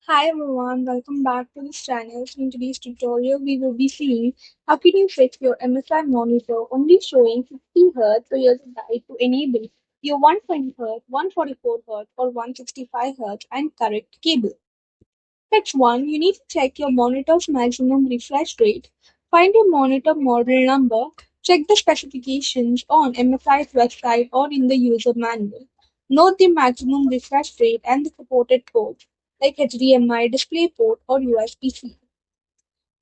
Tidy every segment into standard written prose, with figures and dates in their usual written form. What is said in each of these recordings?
Hi everyone, welcome back to this channel. So in today's tutorial, we will be seeing how can you set your MSI monitor only showing 50 Hz so you decide to enable your 120 Hz, 144 Hz or 165 Hz and correct cable. Steps 1. You need to check your monitor's maximum refresh rate. Find your monitor model number. Check the specifications on MSI's website or in the user manual. Note the maximum refresh rate and the supported ports like HDMI, DisplayPort, or USB-C.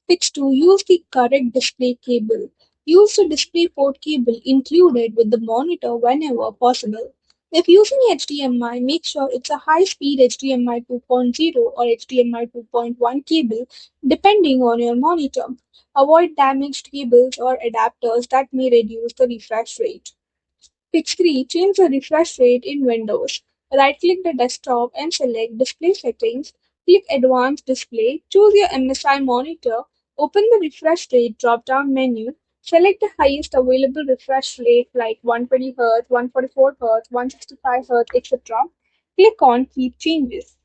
Fix 2. Use the correct display cable. Use the DisplayPort cable included with the monitor whenever possible. If using HDMI, make sure it's a high-speed HDMI 2.0 or HDMI 2.1 cable depending on your monitor. Avoid damaged cables or adapters that may reduce the refresh rate. Fix 3. Change the refresh rate in Windows. Right-click the desktop and select Display Settings. Click Advanced Display. Choose your MSI monitor. Open the refresh rate drop-down menu. Select the highest available refresh rate like 120 Hz, 144 Hz, 165 Hz, etc. Click on Keep Changes.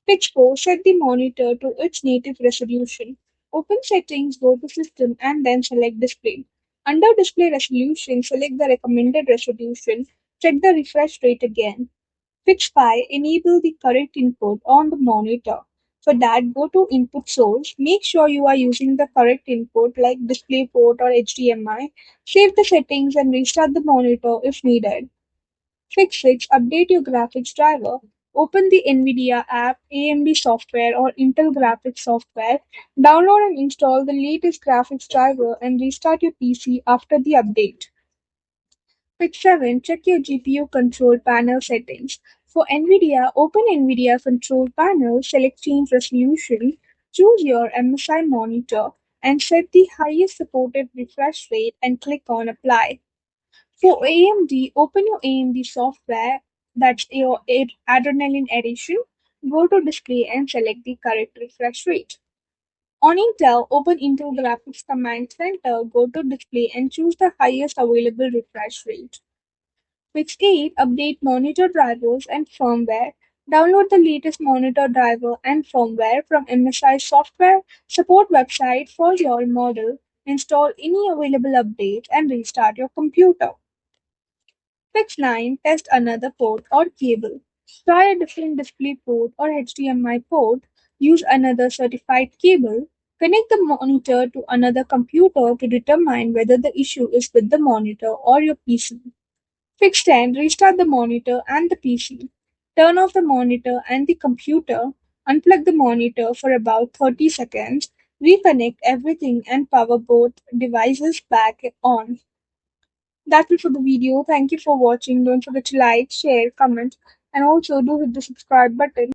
Fix 4. Set the monitor to its native resolution. Open Settings, go to System, and then select Display. Under Display Resolution, select the recommended resolution. Check the refresh rate again. Fix 5. Enable the correct input on the monitor. For that, go to Input Source. Make sure you are using the correct input like DisplayPort or HDMI. Save the settings and restart the monitor if needed. Fix 6. Update your graphics driver. Open the NVIDIA app, AMD software, or Intel graphics software. Download and install the latest graphics driver and restart your PC after the update. Fix 7. Check your GPU control panel settings. For NVIDIA, open NVIDIA control panel, select change resolution, choose your MSI monitor, and set the highest supported refresh rate and click on apply. For AMD, open your AMD software, that's your Adrenaline Edition. Go to Display and select the correct refresh rate. On Intel, open Intel Graphics Command Center, go to Display and choose the highest available refresh rate. Fix 8. Update monitor drivers and firmware. Download the latest monitor driver and firmware from MSI software support website for your model. Install any available updates and restart your computer. Fix 9. Test another port or cable. Try a different display port or HDMI port. Use another certified cable. Connect the monitor to another computer to determine whether the issue is with the monitor or your PC. Fix 10. Restart the monitor and the PC. Turn off the monitor and the computer. Unplug the monitor for about 30 seconds. Reconnect everything and power both devices back on. That's it for the video. Thank you for watching. Don't forget to like, share, comment, and also do hit the subscribe button.